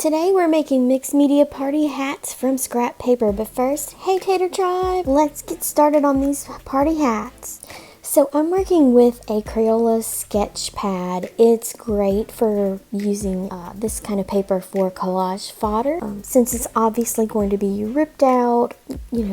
Today we're making mixed media party hats from scrap paper, but first, hey Tater Tribe, let's get started on these party hats. So I'm working with a Crayola sketch pad. It's great for using this kind of paper for collage fodder, since it's obviously going to be ripped out,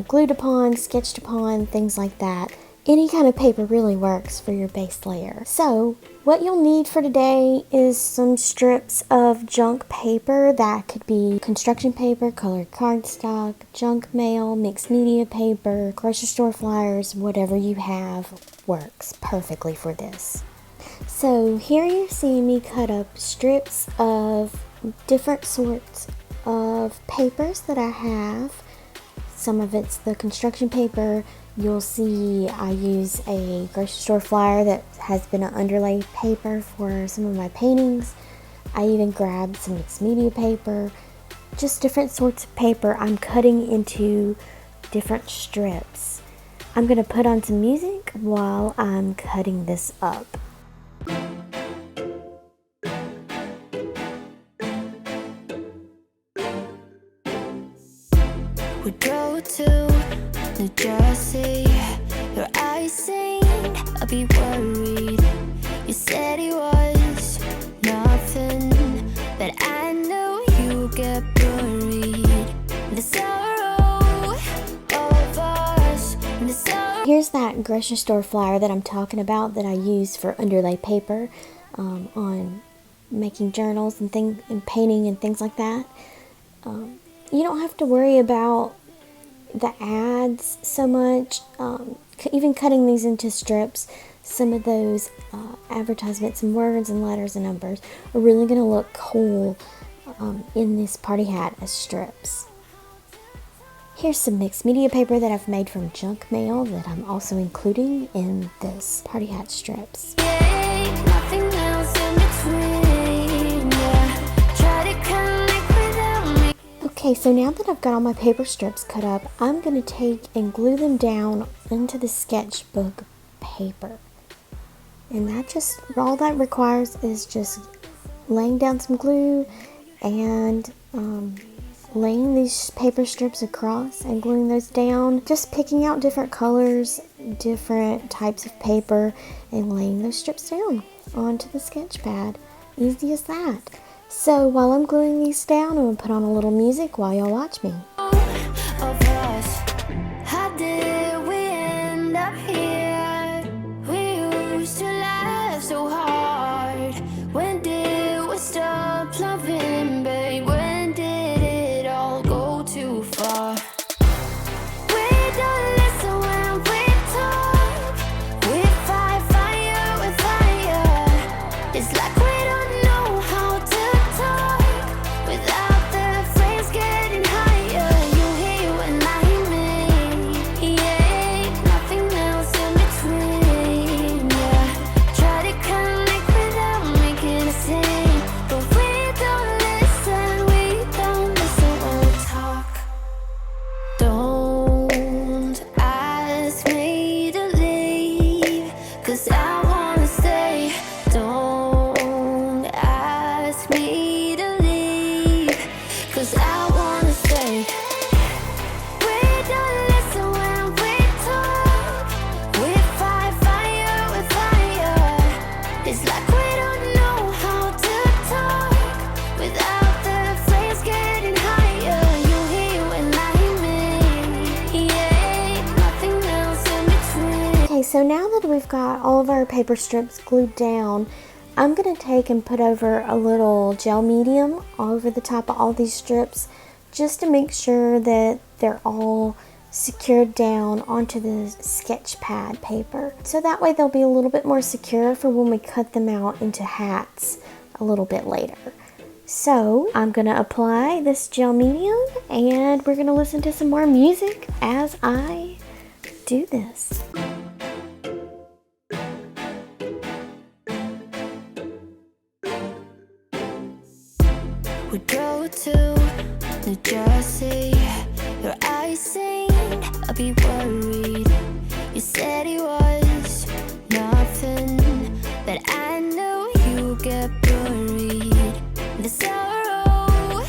glued upon, sketched upon, things like that. Any kind of paper really works for your base layer. So what you'll need for today is some strips of junk paper. That could be construction paper, colored cardstock, junk mail, mixed media paper, grocery store flyers, whatever you have works perfectly for this. So here you're seeing me cut up strips of different sorts of papers that I have. Some of it's the construction paper. You'll see I use a grocery store flyer that has been an underlay paper for some of my paintings. I even grabbed some mixed media paper, just different sorts of paper I'm cutting into different strips. I'm going to put on some music while I'm cutting this up. We drove to New Jersey, your eyes sing, I'll be worried. You said it was nothing, but I know you get buried. The sorrow of us, the sorrow. Here's that grocery store flyer that I'm talking about that I use for underlay paper on making journals and painting and things like that. You don't have to worry about the ads so much, even cutting these into strips. Some of those advertisements and words and letters and numbers are really going to look cool in this party hat as strips. Here's some mixed media paper that I've made from junk mail that I'm also including in this party hat strips. Ain't nothing else in between, yeah. Try to connect without me. Okay, so now that I've got all my paper strips cut up, I'm going to take and glue them down into the sketchbook paper. And all that requires is just laying down some glue and laying these paper strips across and gluing those down. Just picking out different colors, different types of paper, and laying those strips down onto the sketch pad. Easy as that. So while I'm gluing these down, I'm going to put on a little music while y'all watch me. Of us, how did we end up here? We used to laugh so hard. When did we stop loving, babe? When did it all go too far? We don't listen when we talk. We fight fire with fire. It's like we don't know how to talk without the flames getting higher. You hear when I mean, yeah, nothing else in between, yeah. Try to connect without making a scene, but we don't listen when we talk. Don't ask me to leave, 'cause I wanna stay. Don't ask me to leave, 'cause I wanna stay. We don't listen when we talk. We fight fire with fire. It's like we don't know how to talk without the flames getting higher. You hear when I mean, yeah, nothing else in between. Okay, so now that we've got all of our paper strips glued down, I'm going to take and put over a little gel medium all over the top of all these strips just to make sure that they're all secured down onto the sketch pad paper. So that way they'll be a little bit more secure for when we cut them out into hats a little bit later. So I'm going to apply this gel medium and we're going to listen to some more music as I do this. We drove to New Jersey, your eyes sing, I'll be worried. You said it was nothing, but I know you get buried. The sorrow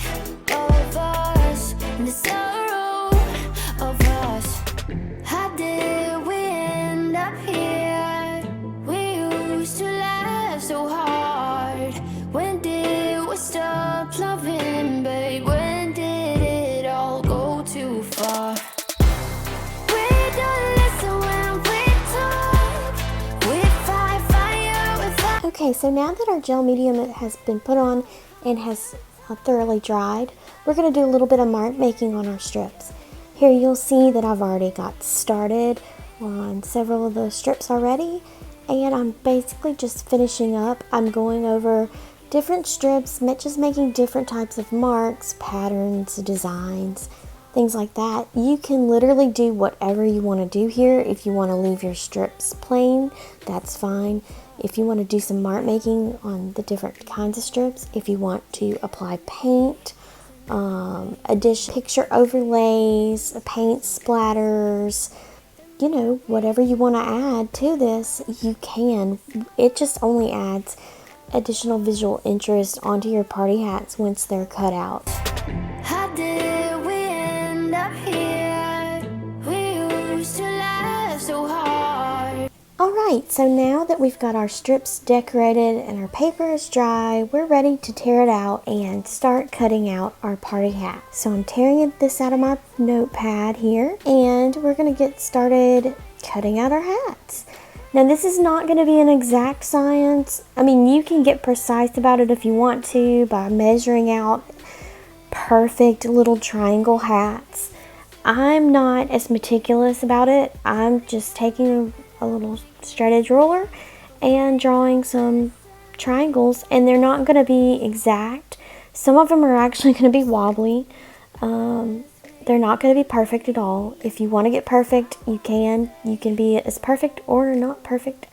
so hard? When did we stop loving, babe? When did it all go too far? We don't listen when we talk. We fight fire with fire. Okay, so now that our gel medium has been put on and has thoroughly dried, we're going to do a little bit of mark making on our strips. Here you'll see that I've already got started on several of the strips already, and I'm basically just finishing up. I'm going over different strips, just making different types of marks, patterns, designs, things like that. You can literally do whatever you want to do here. If you want to leave your strips plain, that's fine. If you want to do some mark making on the different kinds of strips, if you want to apply paint, addition picture overlays, paint splatters, you know, whatever you want to add to this, you can. It just only adds additional visual interest onto your party hats once they're cut out. How did we end up here? We used to laugh so hard. Alright, so now that we've got our strips decorated and our paper is dry, we're ready to tear it out and start cutting out our party hat. So I'm tearing this out of my notepad here, and we're going to get started cutting out our hats. Now this is not going to be an exact science. I mean, you can get precise about it if you want to by measuring out perfect little triangle hats. I'm not as meticulous about it. I'm just taking a little straight edge ruler and drawing some triangles, and they're not going to be exact. Some of them are actually going to be wobbly. They're not going to be perfect at all. If you want to get perfect, you can be as perfect or not perfect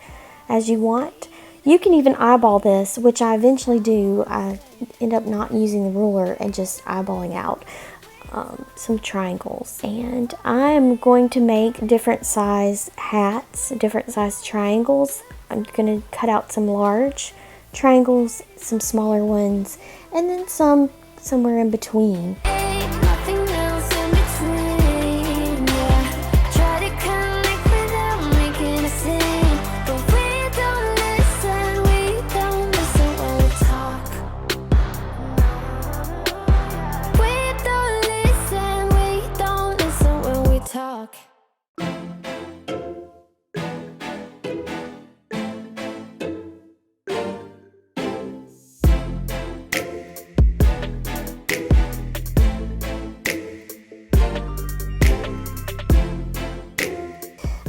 as you want. You can even eyeball this, which I eventually do. I end up not using the ruler and just eyeballing out some triangles. And I'm going to make different size hats, different size triangles. I'm going to cut out some large triangles, some smaller ones, and then some somewhere in between. Ain't nothing else in between, yeah. Try to connect without making a scene, but we don't listen when we talk. We don't listen when we talk.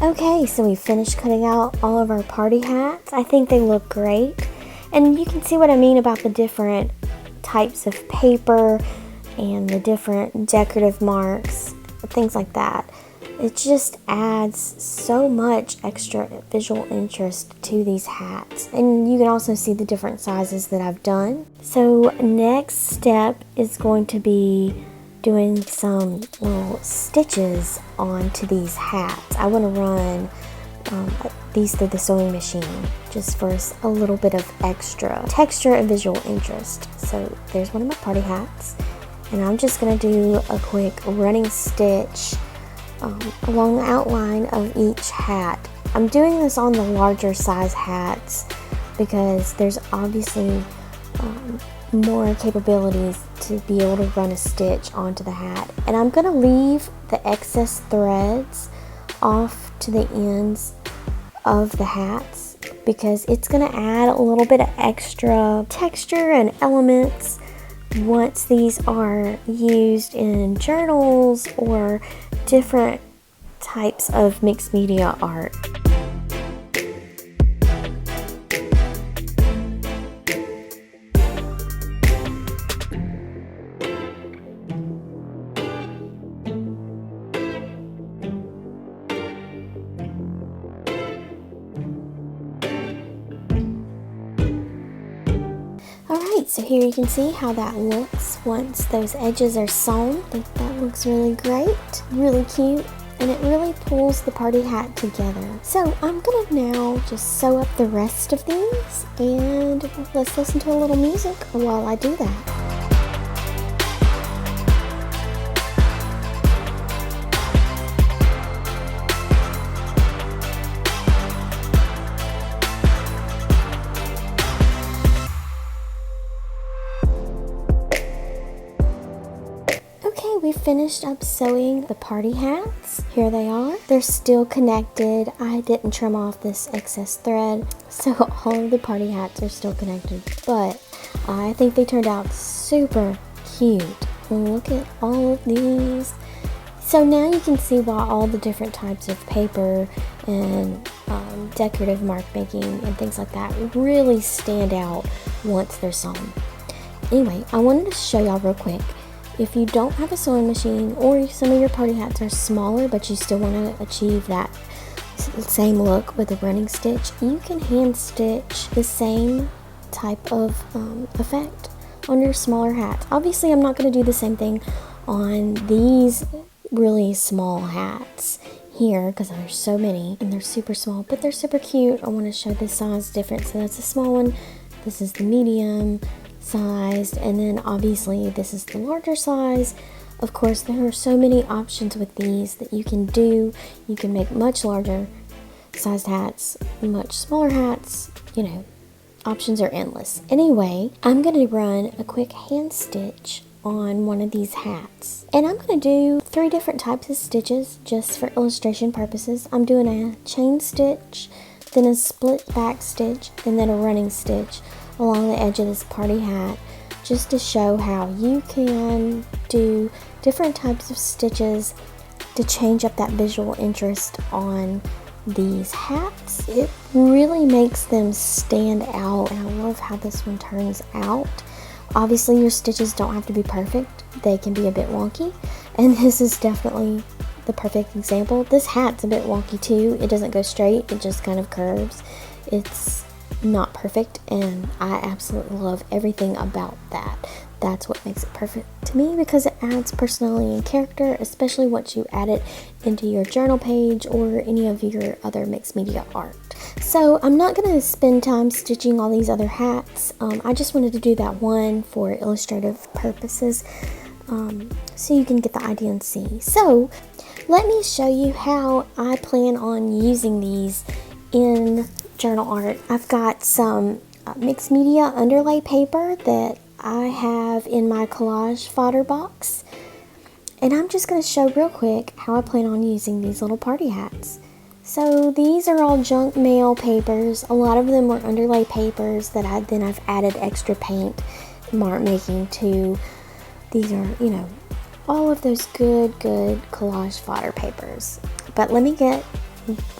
Okay, so we finished cutting out all of our party hats. I think they look great. And you can see what I mean about the different types of paper and the different decorative marks, things like that. It just adds so much extra visual interest to these hats. And you can also see the different sizes that I've done. So next step is going to be doing some little stitches onto these hats. I want to run these through the sewing machine just for a little bit of extra texture and visual interest. So there's one of my party hats, and I'm just going to do a quick running stitch along the outline of each hat. I'm doing this on the larger size hats because there's obviously more capabilities to be able to run a stitch onto the hat. And I'm going to leave the excess threads off to the ends of the hats because it's going to add a little bit of extra texture and elements once these are used in journals or different types of mixed media art. Alright, so here you can see how that looks once those edges are sewn. I think that looks really great, really cute, and it really pulls the party hat together. So I'm gonna now just sew up the rest of these, and let's listen to a little music while I do that. we finished up sewing the party hats. Here they are. They're still connected. I didn't trim off this excess thread, so all of the party hats are still connected, but I think they turned out super cute. Look at all of these. So now you can see why all the different types of paper and decorative mark making and things like that really stand out once they're sewn. Anyway, I wanted to show y'all real quick. If you don't have a sewing machine, or some of your party hats are smaller but you still want to achieve that same look with a running stitch, you can hand stitch the same type of effect on your smaller hats. Obviously, I'm not going to do the same thing on these really small hats here because there's so many and they're super small, but they're super cute. I want to show the size difference. So that's a small one, this is the medium sized, and then obviously this is the larger size. Of course, there are so many options with these that you can do. You can make much larger sized hats, much smaller hats, you know, options are endless. Anyway, I'm going to run a quick hand stitch on one of these hats, and I'm going to do 3 different types of stitches just for illustration purposes. I'm doing a chain stitch, then a split back stitch, and then a running stitch along the edge of this party hat, just to show how you can do different types of stitches to change up that visual interest on these hats. It really makes them stand out, and I love how this one turns out. Obviously, your stitches don't have to be perfect. They can be a bit wonky, and this is definitely the perfect example. This hat's a bit wonky too. It doesn't go straight, it just kind of curves. It's not perfect, and I absolutely love everything about that. That's what makes it perfect to me, because it adds personality and character, especially once you add it into your journal page or any of your other mixed media art. So I'm not going to spend time stitching all these other hats. I just wanted to do that one for illustrative purposes, so you can get the idea and see. So let me show you how I plan on using these in journal art. I've got some mixed media underlay paper that I have in my collage fodder box, and I'm just going to show real quick how I plan on using these little party hats. So these are all junk mail papers. A lot of them were underlay papers that I've added extra paint mark making to. These are, you know, all of those good collage fodder papers. But let me get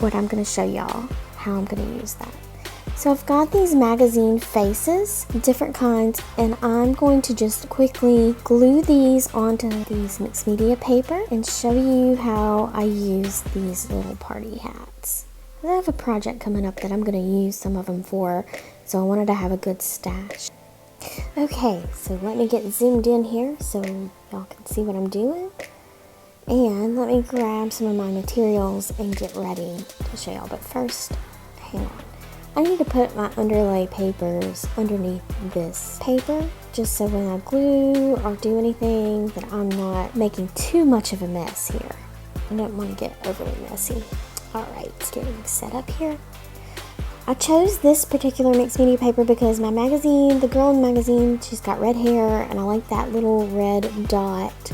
what I'm going to show y'all, how I'm going to use that. So I've got these magazine faces, different kinds, and I'm going to just quickly glue these onto these mixed media paper and show you how I use these little party hats. I have a project coming up that I'm going to use some of them for, so I wanted to have a good stash. Okay, so let me get zoomed in here so y'all can see what I'm doing. And let me grab some of my materials and get ready to show y'all. But first, hang on. I need to put my underlay papers underneath this paper, just so when I glue or do anything that I'm not making too much of a mess here. I don't want to get overly messy. Alright, getting set up here. I chose this particular mixed media paper because my magazine, the girl in the magazine, she's got red hair, and I like that little red dot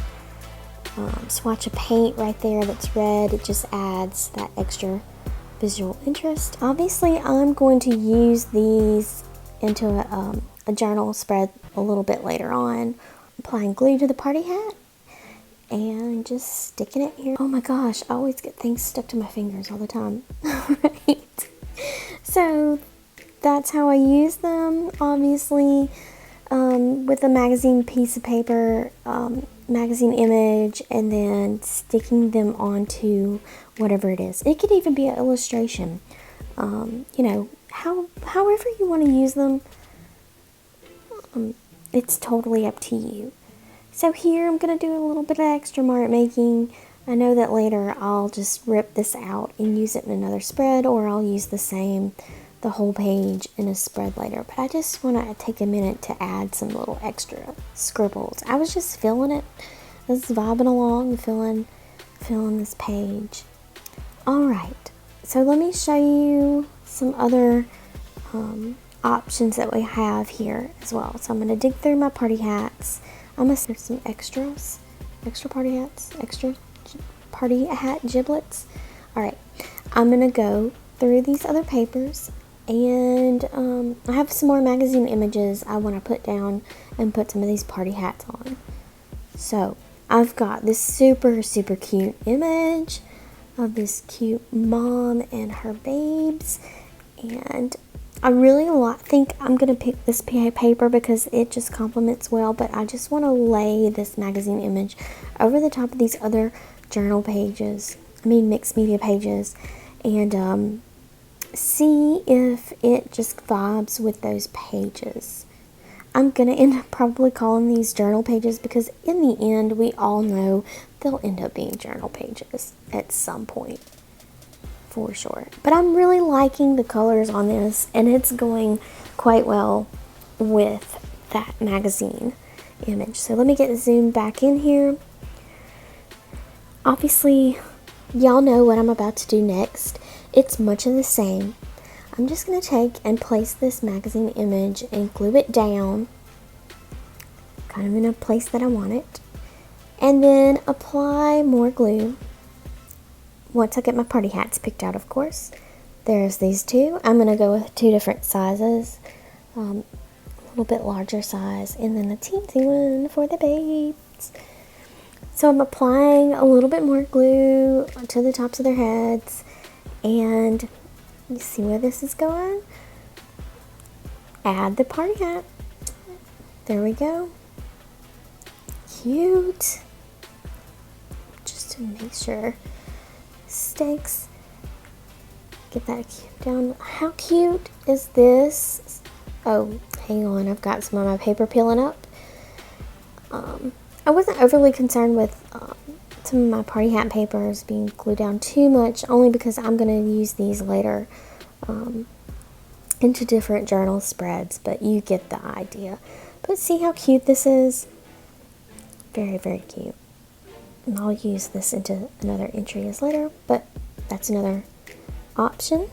swatch of paint right there that's red. It just adds that extra visual interest. Obviously, I'm going to use these into a journal spread a little bit later on. Applying glue to the party hat and just sticking it here. Oh my gosh, I always get things stuck to my fingers all the time. Right. So that's how I use them. Obviously, with a magazine piece of paper, magazine image, and then sticking them onto whatever it is. It could even be an illustration. You know, however you want to use them, it's totally up to you. So here I'm going to do a little bit of extra mark making. I know that later I'll just rip this out and use it in another spread, or I'll use the whole page in a spread later. But I just want to take a minute to add some little extra scribbles. I was just feeling it. I was vibing along, feeling this page. Alright, so let me show you some other options that we have here as well. So I'm going to dig through my party hats. I'm going to do some extras extra party hats, party hat giblets. Alright, I'm gonna go through these other papers, and I have some more magazine images I want to put down and put some of these party hats on. So I've got this super cute image of this cute mom and her babes, and I really think I'm going to pick this paper because it just complements well, but I just want to lay this magazine image over the top of these other journal pages, mixed media pages, and see if it just vibes with those pages. I'm going to end up probably calling these journal pages because in the end, we all know they'll end up being journal pages at some point, for sure. But I'm really liking the colors on this, and it's going quite well with that magazine image. So let me get zoomed back in here. Obviously, y'all know what I'm about to do next. It's much of the same. I'm just going to take and place this magazine image and glue it down, kind of in a place that I want it, and then apply more glue once I get my party hats picked out, of course. There's these two. I'm going to go with two different sizes, a little bit larger size, and then a teensy one for the babes. So I'm applying a little bit more glue to the tops of their heads, and you see where this is going? Add the party hat. There we go. Cute. Just to make sure stakes. Get that cute down. How cute is this? Oh, hang on. I've got some of my paper peeling up. I wasn't overly concerned with some of my party hat papers being glued down too much, only because I'm going to use these later into different journal spreads, but you get the idea. But see how cute this is? Very cute. And I'll use this into another entry as later, but that's another option.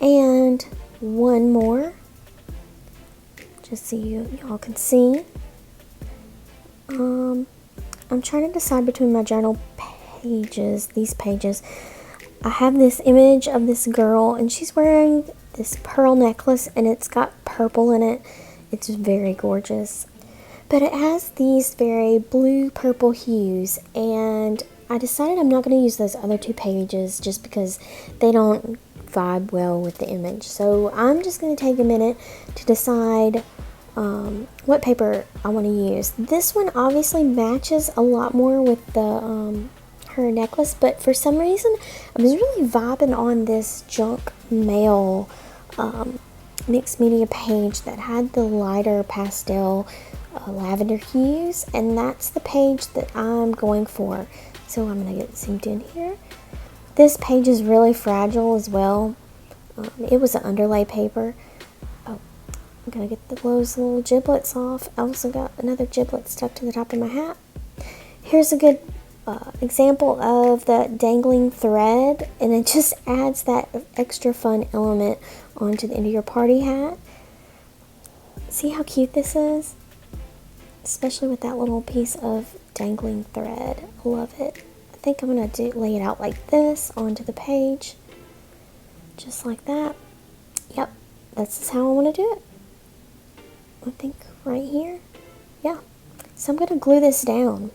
And one more, just so y'all can see. I'm trying to decide between my journal pages, these pages. I have this image of this girl, and she's wearing this pearl necklace, and it's got purple in it. It's very gorgeous. But it has these very blue-purple hues, and I decided I'm not going to use those other two pages just because they don't vibe well with the image. So I'm just going to take a minute to decide what paper I want to use. This one obviously matches a lot more with the her necklace, but for some reason I was really vibing on this junk mail mixed media page that had the lighter pastel lavender hues, and that's the page that I'm going for. So I'm going to get zoomed in here. This page is really fragile as well. It was an underlay paper. I'm going to get those little giblets off. I also got another giblet stuck to the top of my hat. Here's a good example of that dangling thread, and it just adds that extra fun element onto the end of your party hat. See how cute this is? Especially with that little piece of dangling thread. I love it. I think I'm going to lay it out like this onto the page. Just like that. Yep, that's how I want to do it. I think right here. Yeah. So I'm going to glue this down.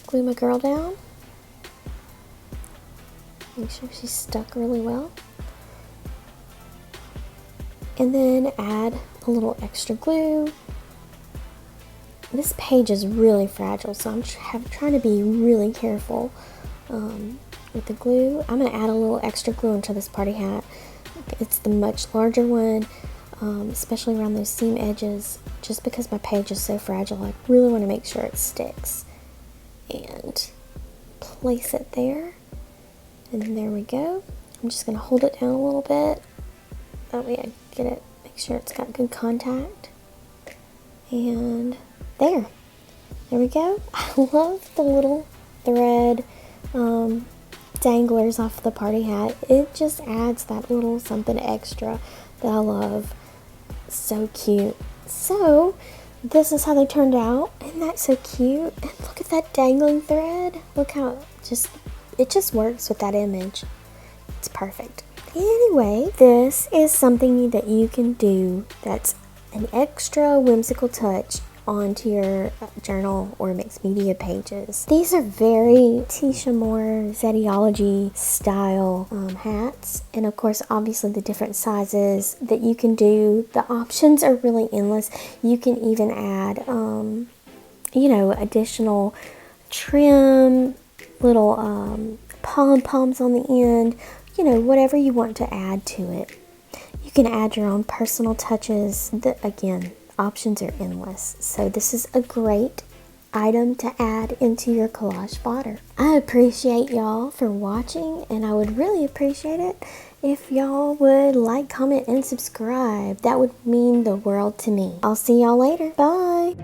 Glue my girl down. Make sure she's stuck really well. And then add a little extra glue. This page is really fragile, so I'm trying to be really careful with the glue. I'm going to add a little extra glue into this party hat. It's the much larger one, especially around those seam edges, just because my page is so fragile. I really want to make sure it sticks. And place it there. And then there we go. I'm just going to hold it down a little bit. That way I get it, make sure it's got good contact. And there we go. I love the little thread danglers off the party hat. It just adds that little something extra that I love. So cute. So this is how they turned out. Isn't that so cute? And look at that dangling thread. Look how it just works with that image. It's perfect. Anyway, this is something that you can do that's an extra whimsical touch onto your journal or mixed media pages. These are very Tisha Moore Zetiology style hats, and of course obviously the different sizes that you can do. The options are really endless. You can even add additional trim, little pom-poms on the end, whatever you want to add to it. You can add your own personal touches. Again, options are endless. So this is a great item to add into your collage fodder. I appreciate y'all for watching, and I would really appreciate it if y'all would like, comment, and subscribe. That would mean the world to me. I'll see y'all later. Bye!